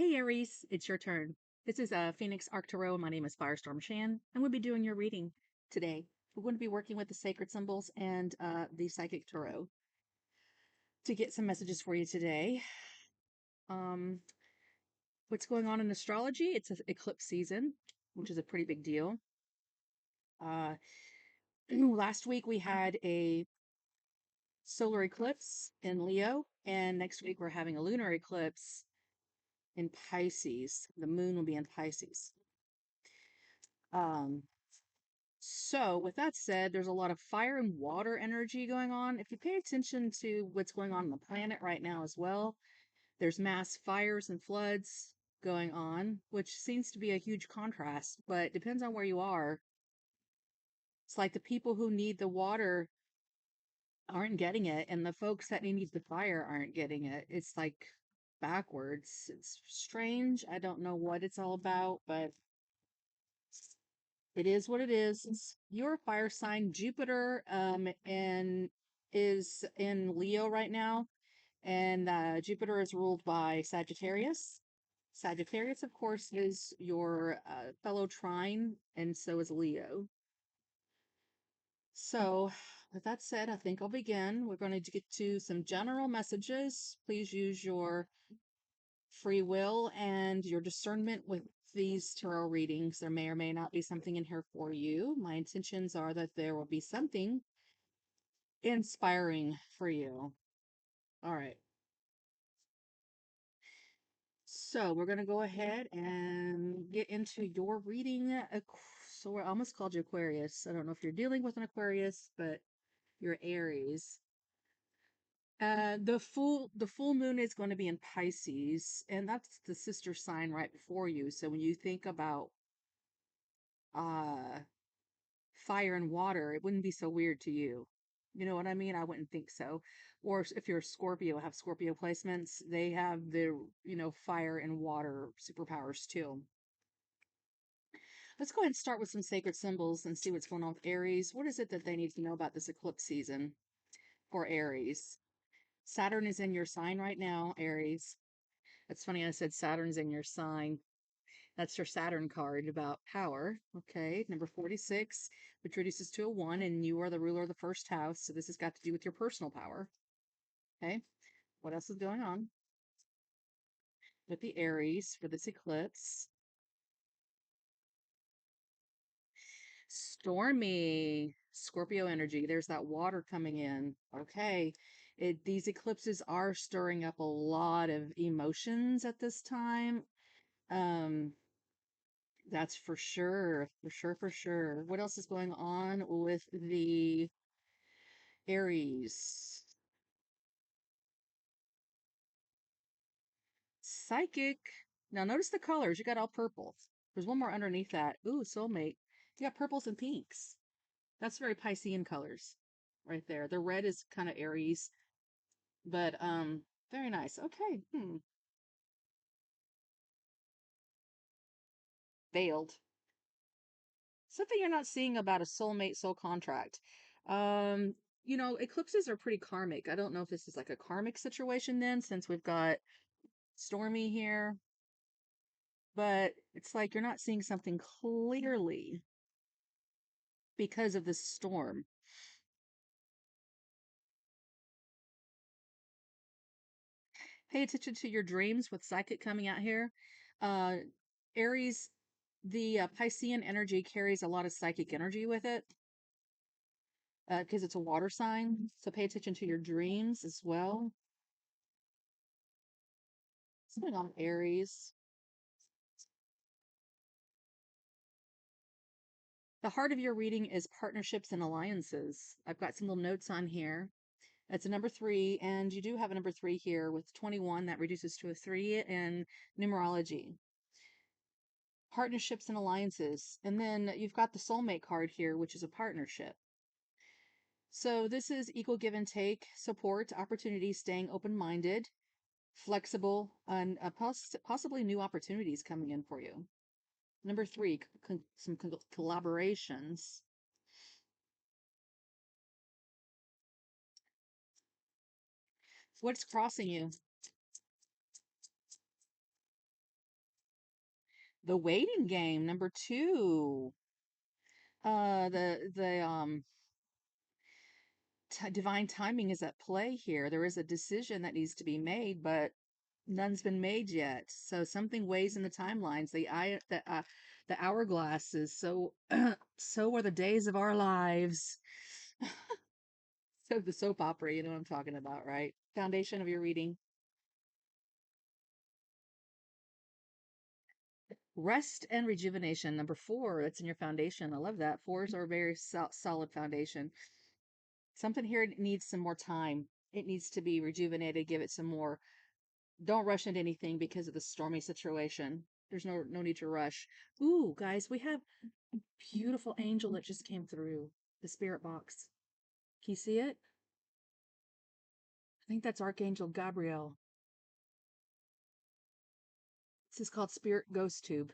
Hey Aries, it's your turn. This is Phoenix Arc Tarot. My name is Firestorm Shan, and we'll be doing your reading today. We're going to be working with the sacred symbols and the psychic tarot to get some messages for you today. Um, what's going on in astrology? It's an eclipse season, which is a pretty big deal. Uh, last week we had a solar eclipse in Leo, and next week we're having a lunar eclipse in Pisces. The moon will be in Pisces. Um, So, with that said, there's a lot of fire and water energy going on. If you pay attention to what's going on the planet right now as well, there's mass fires and floods going on, which seems to be a huge contrast, but it depends on where you are. It's like the people who need the water aren't getting it, and the folks that need the fire aren't getting it. It's like backwards. It's strange. I don't know what it's all about, but it is what it is. Your fire sign, Jupiter, and is in Leo right now, and Jupiter is ruled by Sagittarius. Sagittarius, of course, is your fellow trine, and so is Leo. So, with that said, I think I'll begin. We're going to get to some general messages. Please use your free will and your discernment with these tarot readings. There may or may not be something in here for you. My intentions are that there will be something inspiring for you. All right. So we're going to go ahead and get into your reading. So I almost called you Aquarius. I don't know if you're dealing with an Aquarius, but you're Aries. The full moon is going to be in Pisces, and that's the sister sign right before you. So when you think about uh fire and water, it wouldn't be so weird to you. You know what I mean? I wouldn't think so. Or if you're a Scorpio, have Scorpio placements, they have the fire and water superpowers too. Let's go ahead and start with some sacred symbols and see what's going on with Aries. What is it that they need to know about this eclipse season for Aries? Saturn is in your sign right now, Aries. That's funny, I said Saturn's in your sign. That's your Saturn card about power. Okay, number 46, which reduces to a 1, and you are the ruler of the first house. So this has got to do with your personal power. Okay, what else is going on with the Aries for this eclipse? Stormy Scorpio energy. There's that water coming in. Okay, these eclipses are stirring up a lot of emotions at this time. Um, That's for sure, for sure, for sure. What else is going on with the Aries? Psychic. Now notice the colors. You got all purple. There's one more underneath that. Ooh, soulmate. You got purples and pinks. That's very Piscean colors right there. The red is kind of Aries, but very nice. Okay. Veiled. Something you're not seeing about a soulmate soul contract. Um, eclipses are pretty karmic. I don't know if this is like a karmic situation then, since we've got stormy here, but it's like you're not seeing something clearly because of this storm. Pay attention to your dreams with psychic coming out here. Uh, Aries, the Piscean energy carries a lot of psychic energy with it because it's a water sign. So pay attention to your dreams as well. What's going on, Aries? The heart of your reading is partnerships and alliances. I've got some little notes on here. It's a number 3, and you do have a number 3 here with 21. That reduces to a 3 in numerology. Partnerships and alliances. And then you've got the soulmate card here, which is a partnership. So this is equal give and take, support, opportunity, staying open-minded, flexible, and possibly new opportunities coming in for you. Number 3, some collaborations. What's crossing you? The waiting game, number two. The divine timing is at play here. There is a decision that needs to be made, but none's been made yet. So something weighs in the timelines. The hourglass is so so are the days of our lives. So the soap opera, you know what I'm talking about, right? Foundation of your reading. Rest and rejuvenation, number four. That's in your foundation. I love that. Fours are a very solid foundation. Something here needs some more time. It needs to be rejuvenated. Give it some more. Don't rush into anything because of the stormy situation. There's no need to rush. Ooh, guys, we have a beautiful angel that just came through the spirit box. Can you see it? I think that's Archangel Gabriel. This is called Spirit Ghost Tube.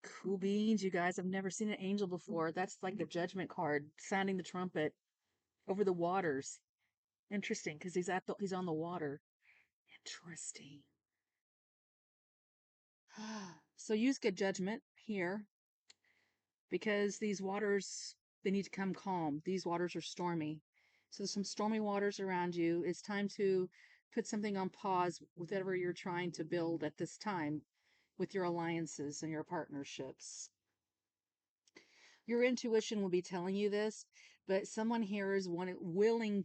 Cool beans, you guys. I've never seen an angel before. That's like the judgment card, sounding the trumpet over the waters. Interesting, because he's on the water. Interesting. So use good judgment here because these waters, they need to come calm. These waters are stormy. So there's some stormy waters around you. It's time to put something on pause with whatever you're trying to build at this time with your alliances and your partnerships. Your intuition will be telling you this, but someone here is wanting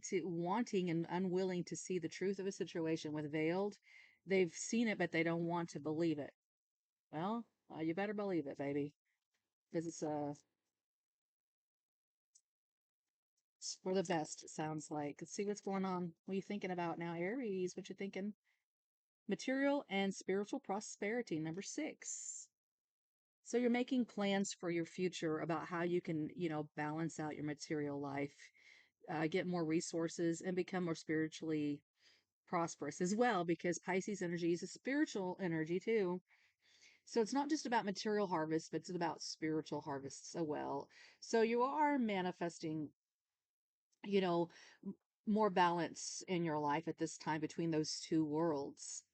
and unwilling to see the truth of a situation with veiled. They've seen it, but they don't want to believe it. Well, you better believe it, baby, because it's for the best. It sounds like. Let's see what's going on. What are you thinking about now, Aries? What you thinking? Material and spiritual prosperity, number six. So you're making plans for your future about how you can, balance out your material life, get more resources, and become more spiritually prosperous as well, because Pisces energy is a spiritual energy too. So it's not just about material harvest, but it's about spiritual harvests as well. So you are manifesting, you know, more balance in your life at this time between those two worlds.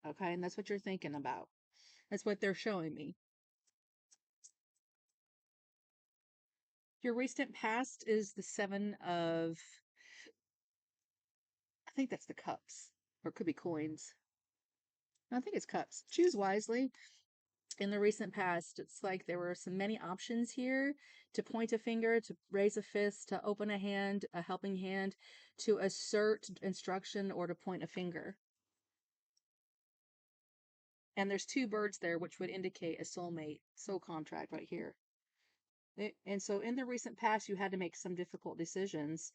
Okay. And that's what you're thinking about. That's what they're showing me. Your recent past is the seven of, I think that's the cups, or it could be coins. I think it's cups. Choose wisely. In the recent past, it's like there were some many options here to point a finger, to raise a fist, to open a hand, a helping hand, to assert instruction, or to point a finger. And there's two birds there, which would indicate a soulmate, soul contract right here. And so in the recent past, you had to make some difficult decisions.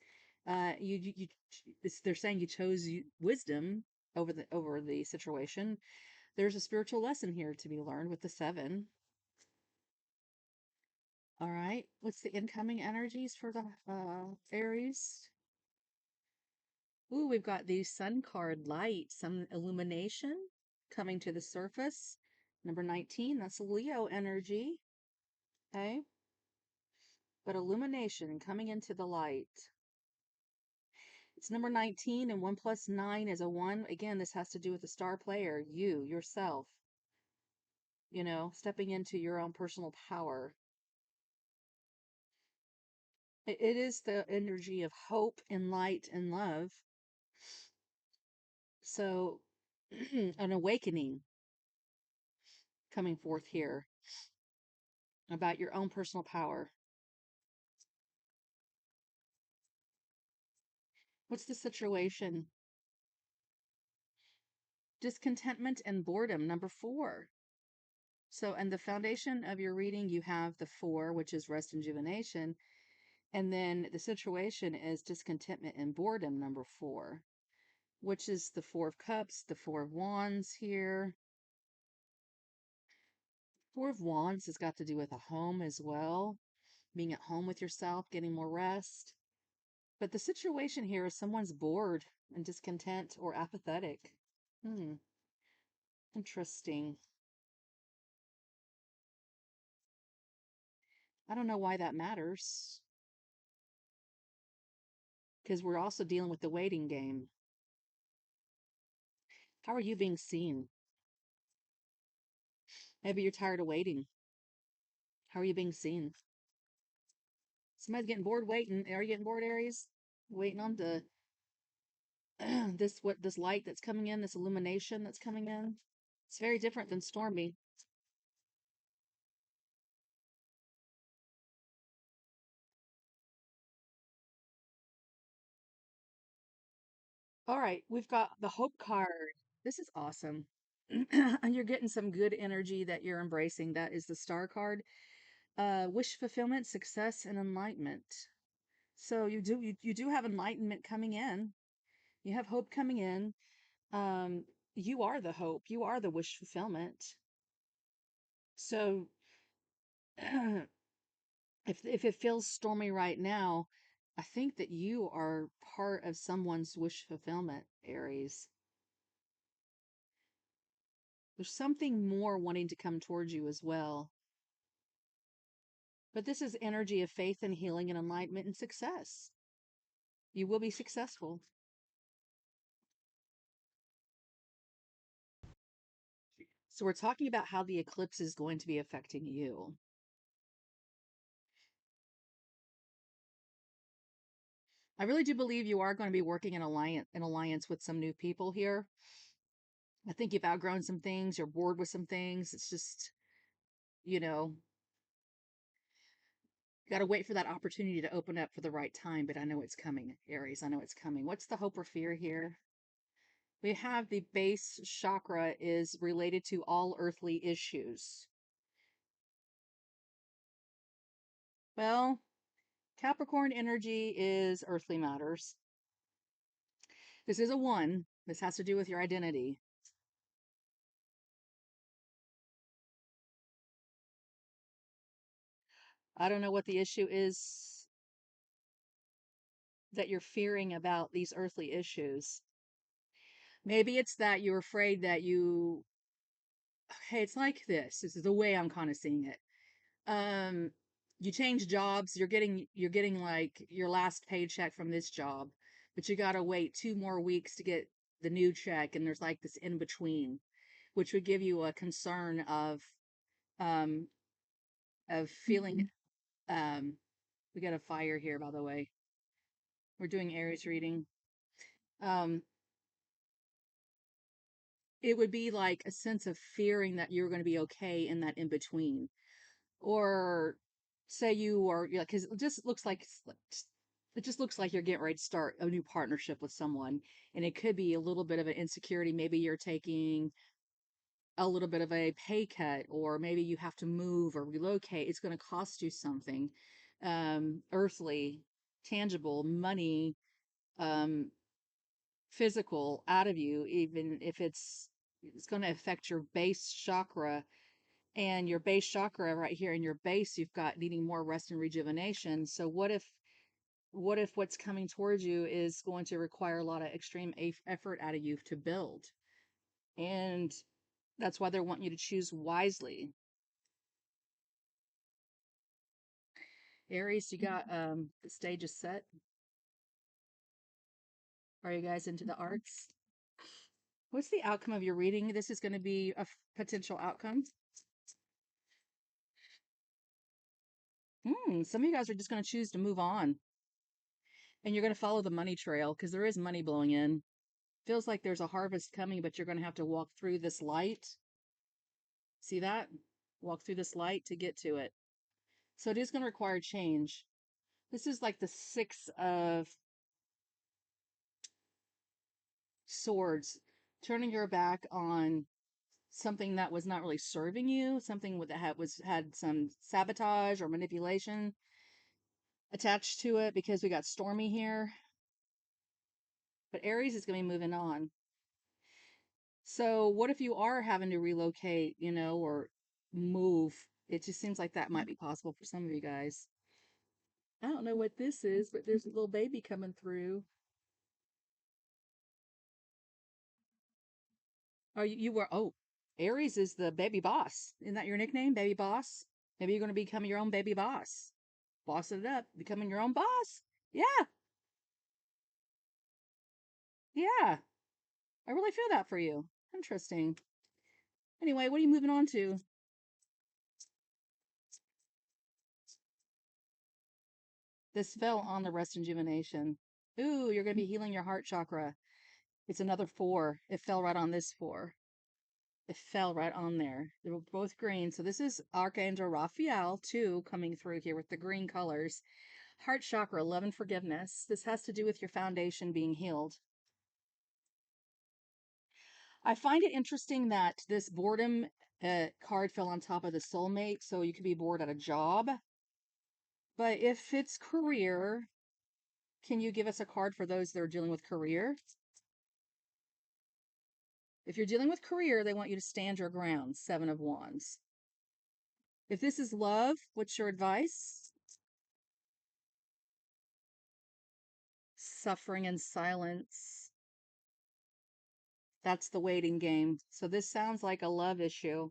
They're saying you chose wisdom over the situation. There's a spiritual lesson here to be learned with the seven. All right. What's the incoming energies for the Aries? Ooh, we've got the Sun card, light, some illumination coming to the surface. Number 19, that's Leo energy. Okay. But illumination coming into the light. It's number 19, and 1 plus 9 is a 1. Again, this has to do with the star player, you, yourself. Stepping into your own personal power. It is the energy of hope and light and love. So, an awakening coming forth here about your own personal power. What's the situation? Discontentment and boredom, number 4. So, and the foundation of your reading, you have the 4, which is rest and rejuvenation. And then the situation is discontentment and boredom, number 4, which is the 4 of Cups, the 4 of Wands here. 4 of Wands has got to do with a home as well, being at home with yourself, getting more rest. But the situation here is someone's bored and discontent or apathetic. Interesting. I don't know why that matters, because we're also dealing with the waiting game. How are you being seen? Maybe you're tired of waiting. How are you being seen? Somebody's getting bored waiting. Are you getting bored, Aries? Waiting on the this light that's coming in, this illumination that's coming in. It's very different than stormy. All right, we've got the hope card. This is awesome. And you're getting some good energy that you're embracing. That is the star card. Wish fulfillment, success, and enlightenment. So you do have enlightenment coming in. You have hope coming in. Um, you are the hope. You are the wish fulfillment. So if it feels stormy right now, I think that you are part of someone's wish fulfillment, Aries. There's something more wanting to come towards you as well. But this is energy of faith and healing and enlightenment and success. You will be successful. So we're talking about how the eclipse is going to be affecting you. I really do believe you are going to be working in alliance with some new people here. I think you've outgrown some things, you're bored with some things. It's just, you know, got to wait for that opportunity to open up for the right time, but I know it's coming, Aries. I know it's coming. What's the hope or fear here? We have the base chakra is related to all earthly issues. Well, Capricorn energy is earthly matters. This is a one. This has to do with your identity. I don't know what the issue is that you're fearing about these earthly issues. Maybe it's that you're afraid that hey, it's like this. This is the way I'm kind of seeing it. Um, you change jobs, you're getting like your last paycheck from this job, but you got to wait 2 more weeks to get the new check, and there's like this in between, which would give you a concern um of feeling we got a fire here, by the way. We're doing Aries reading. Um, it would be like a sense of fearing that you're going to be okay in that in between. Or say you are, yeah, because it just looks like you're getting ready to start a new partnership with someone, and it could be a little bit of an insecurity. Maybe you're taking a little bit of a pay cut, or maybe you have to move or relocate. It's going to cost you something, earthly, tangible, money, um, physical out of you, even if it's going to affect your base chakra. And your base chakra right here in your base, you've got needing more rest and rejuvenation. So what if what's coming towards you is going to require a lot of extreme effort out of you to build? And that's why they want you to choose wisely. Aries, you got the stage is set. Are you guys into the arts? What's the outcome of your reading? This is going to be a potential outcome. Some of you guys are just going to choose to move on, and you're going to follow the money trail because there is money blowing in. Feels like there's a harvest coming, but you're going to have to walk through this light. See that? Walk through this light to get to it. So it is going to require change. This is like the Six of Swords, turning your back on something that was not really serving you, something that had some sabotage or manipulation attached to it, because we got stormy here. But Aries is going to be moving on. So what if you are having to relocate, or move? It just seems like that might be possible for some of you guys. I don't know what this is, but there's a little baby coming through. Oh, you were, oh, Aries is the baby boss. Isn't that your nickname, baby boss? Maybe you're going to become your own baby boss. Bossing it up, becoming your own boss. Yeah, yeah. I really feel that for you. Interesting. Anyway, what are you moving on to? This fell on the rest rejuvenation. Ooh, you're going to be healing your heart chakra. It's another 4. It fell right on this 4. It fell right on there. They were both green. So this is Archangel Raphael, too, coming through here with the green colors. Heart chakra, love and forgiveness. This has to do with your foundation being healed. I find it interesting that this boredom card fell on top of the soulmate, so you could be bored at a job. But if it's career, can you give us a card for those that are dealing with career? If you're dealing with career, they want you to stand your ground. 7 of Wands. If this is love, what's your advice? Suffering and silence. That's the waiting game. So this sounds like a love issue.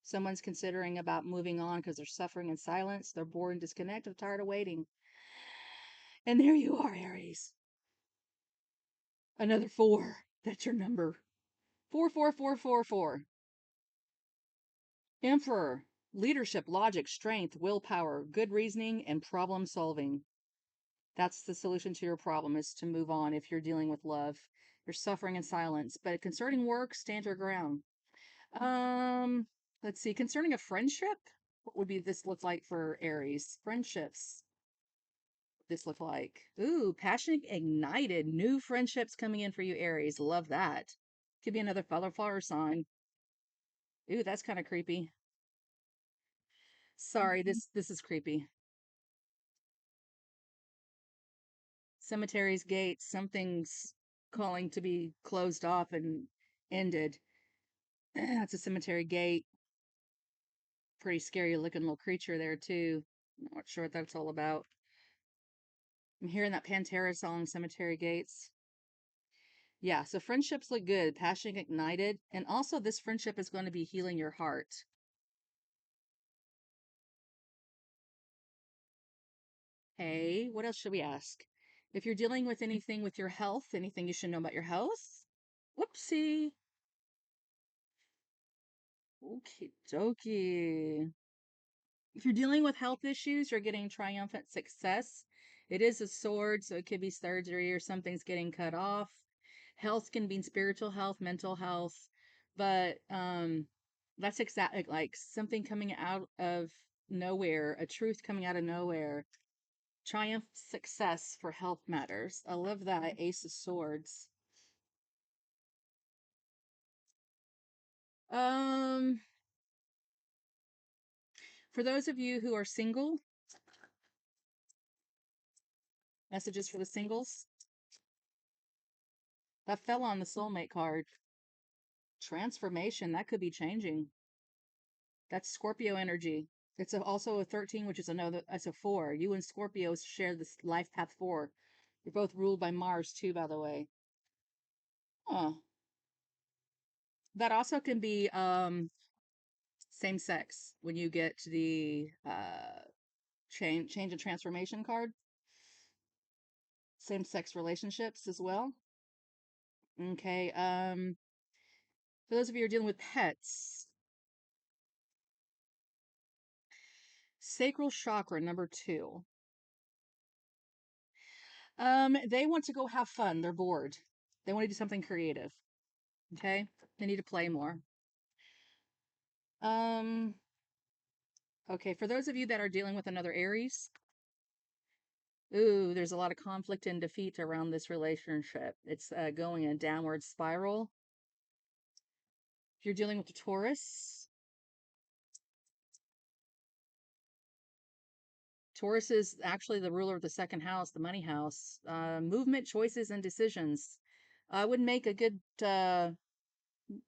Someone's considering about moving on because they're suffering in silence. They're bored and disconnected, tired of waiting. And there you are, Aries. Another 4. That's your number. 44444. Emperor. Leadership, logic, strength, willpower, good reasoning, and problem solving. That's the solution to your problem, is to move on if you're dealing with love. You're suffering in silence. But concerning work, stand your ground. Let's see. Concerning a friendship, what would be this look like for Aries? Friendships. This look like? Ooh, passion ignited. New friendships coming in for you, Aries. Love that. Could be another fire sign. Ooh, that's kind of creepy. Sorry, this is creepy. Cemeteries, gates, something's calling to be closed off and ended. That's a cemetery gate. Pretty scary looking little creature there too. Not sure what that's all about. I'm hearing that Pantera song, Cemetery Gates. Yeah, so friendships look good, passion ignited, and also this friendship is going to be healing your heart. Hey, what else should we ask? If you're dealing with anything with your health, anything you should know about your health? Whoopsie. Okie dokie. If you're dealing with health issues, you're getting triumphant success. It is a sword, so it could be surgery or something's getting cut off. Health can be spiritual health, mental health, but that's exactly like something coming out of nowhere, a truth coming out of nowhere. Triumph success for health matters. I love that. Ace of Swords. Um, for those of you who are single, messages for the singles. That fell on the soulmate card. Transformation, that could be changing. That's Scorpio energy. It's also a 13, which is another, that's a 4. You and Scorpios share this life path 4. You're both ruled by Mars, too, by the way. Oh. That also can be same sex when you get to the change and transformation card. Same sex relationships as well. Okay. For those of you who are dealing with pets, sacral chakra number 2. They want to go have fun. They're bored. They want to do something creative. Okay? They need to play more. Um, okay, for those of you that are dealing with another Aries, ooh, there's a lot of conflict and defeat around this relationship. It's going in a downward spiral. If you're dealing with a Taurus, Taurus is actually the ruler of the second house, the money house. Movement, choices, and decisions. I would make a good a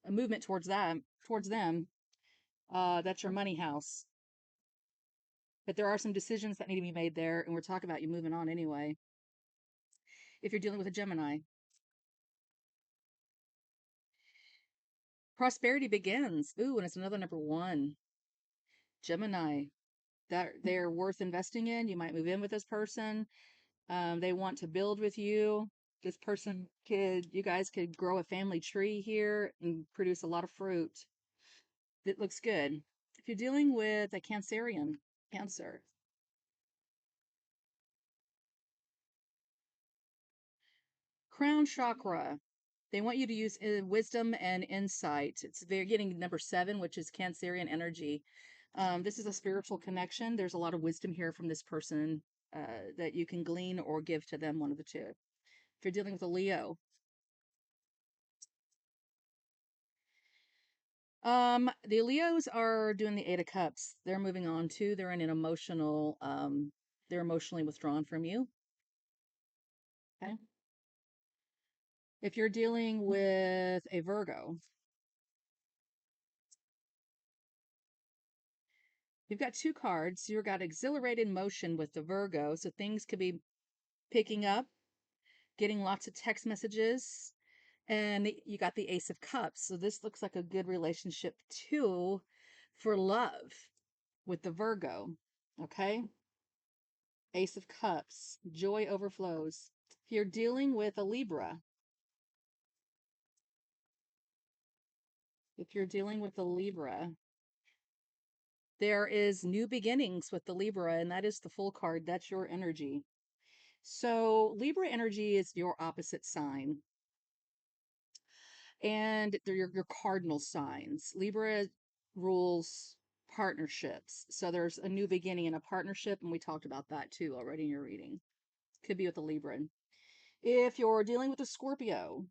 movement towards that, towards them. That's your money house. But there are some decisions that need to be made there, and we're talking about you moving on anyway. If you're dealing with a Gemini, prosperity begins. Ooh, and it's another number 1. Gemini, that they're worth investing in. You might move in with this person. They want to build with you. This person you guys could grow a family tree here and produce a lot of fruit. It looks good. If you're dealing with a Cancerian, Cancer, Crown chakra. They want you to use wisdom and insight. They're getting number 7, which is Cancerian energy. This is a spiritual connection. There's a lot of wisdom here from this person that you can glean or give to them, one of the two. If you're dealing with a Leo, the Leos are doing the 8 of Cups. They're moving on too. They're in an emotional, they're emotionally withdrawn from you. Okay. If you're dealing with a Virgo, you've got 2 cards. You've got exhilarated motion with the Virgo, so things could be picking up, getting lots of text messages, and you got the Ace of Cups. So this looks like a good relationship too for love with the Virgo. Okay. Ace of Cups, joy overflows. If you're dealing with a Libra, if you're dealing with a Libra, there is new beginnings with the Libra, and that is the full card. That's your energy. So Libra energy is your opposite sign, and they're your cardinal signs. Libra rules partnerships. So there's a new beginning in a partnership, and we talked about that too already in your reading. Could be with a Libra. If you're dealing with a Scorpio,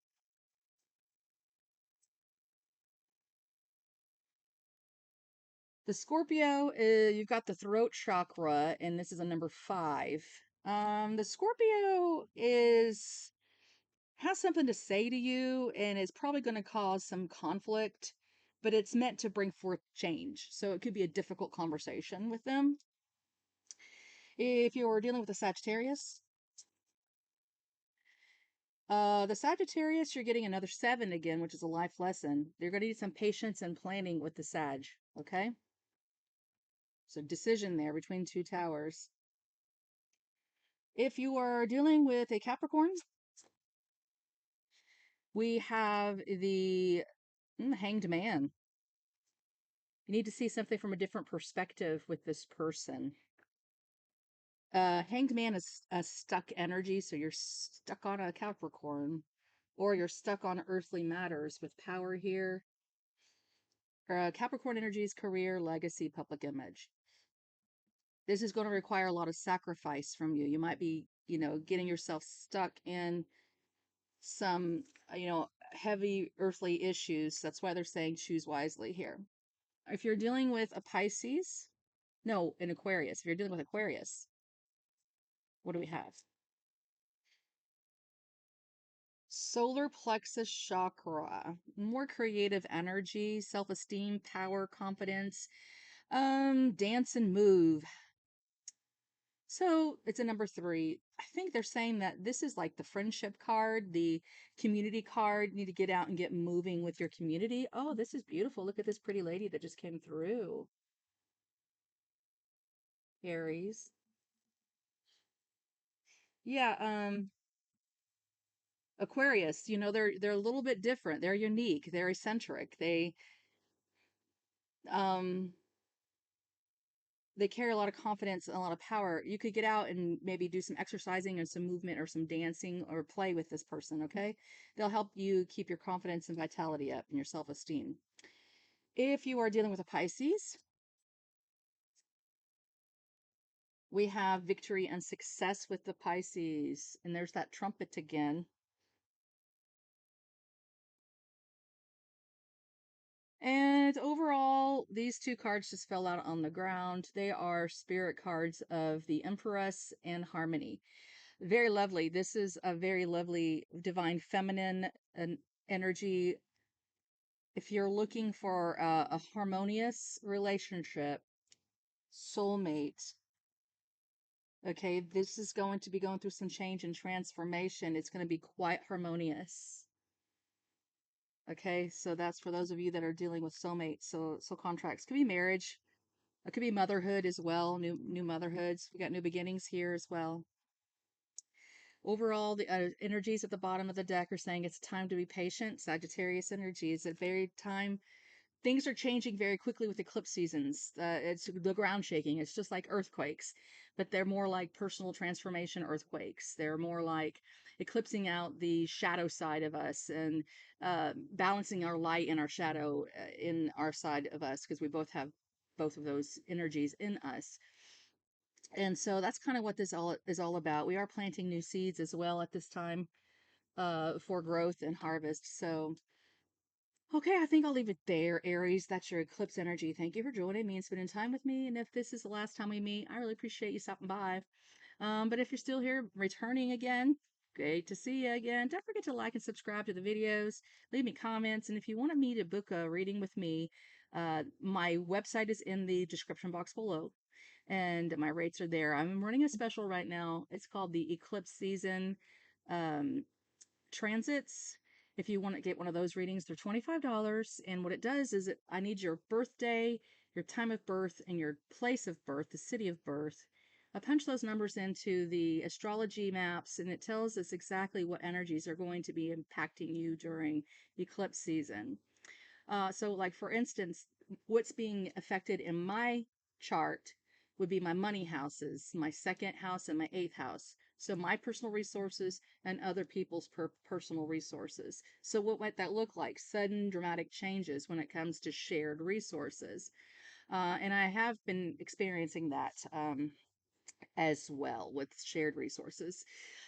the Scorpio, you've got the throat chakra, and this is a number 5. The Scorpio has something to say to you, and is probably going to cause some conflict, but it's meant to bring forth change. So it could be a difficult conversation with them. If you're dealing with a Sagittarius, the Sagittarius, you're getting another 7 again, which is a life lesson. You're going to need some patience and planning with the Sag. Okay. So decision there between 2 towers. If you are dealing with a Capricorn, we have the Hanged Man. You need to see something from a different perspective with this person. Hanged Man is a stuck energy, so you're stuck on a Capricorn, or you're stuck on earthly matters with power here. Capricorn energy is career, legacy, public image. This is going to require a lot of sacrifice from you. You might be, getting yourself stuck in some, heavy earthly issues. That's why they're saying choose wisely here. If you're dealing with a Pisces, no, an Aquarius. If you're dealing with Aquarius, what do we have? Solar plexus chakra, more creative energy, self-esteem, power, confidence, dance and move. So it's a number 3. I think they're saying that this is like the friendship card, the community card. You need to get out and get moving with your community. Oh, this is beautiful. Look at this pretty lady that just came through. Aries. Yeah, Aquarius, they're a little bit different. They're unique. They're eccentric. Um they carry a lot of confidence and a lot of power. You could get out and maybe do some exercising or some movement or some dancing or play with this person, okay? They'll help you keep your confidence and vitality up and your self-esteem. If you are dealing with a Pisces, we have victory and success with the Pisces. And there's that trumpet again. And overall, these 2 cards just fell out on the ground. They are spirit cards of the Empress and Harmony. Very lovely. This is a very lovely divine feminine energy. If you're looking for a harmonious relationship, soulmate, okay, this is going to be going through some change and transformation. It's going to be quite harmonious. Okay, so that's for those of you that are dealing with soulmates. So contracts could be marriage, it could be motherhood as well, new motherhoods. We got new beginnings here as well. Overall, the energies at the bottom of the deck are saying it's time to be patient. Sagittarius energy is at very time. Things are changing very quickly with eclipse seasons. It's the ground shaking. It's just like earthquakes, but they're more like personal transformation earthquakes. They're more like eclipsing out the shadow side of us and balancing our light and our shadow in our side of us, because we both have both of those energies in us. And so that's kind of what this all is all about. We are planting new seeds as well at this time for growth and harvest. So okay, I think I'll leave it there, Aries. That's your eclipse energy. Thank you for joining me and spending time with me. And if this is the last time we meet, I really appreciate you stopping by. But if you're still here, returning again, great to see you again. Don't forget to like and subscribe to the videos. Leave me comments. And if you wanted me to book a reading with me, my website is in the description box below. And my rates are there. I'm running a special right now. It's called the Eclipse Season. Um, Transits. If you want to get one of those readings, they're $25. And what it does is I need your birthday, your time of birth, and your place of birth, the city of birth. I punch those numbers into the astrology maps, and it tells us exactly what energies are going to be impacting you during eclipse season. So, like for instance, what's being affected in my chart would be my money houses, my second house and my eighth house. So my personal resources and other people's personal resources. So what might that look like? Sudden dramatic changes when it comes to shared resources. And I have been experiencing that as well with shared resources.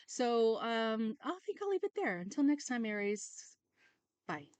So I think I'll leave it there. Until next time, Aries. Bye.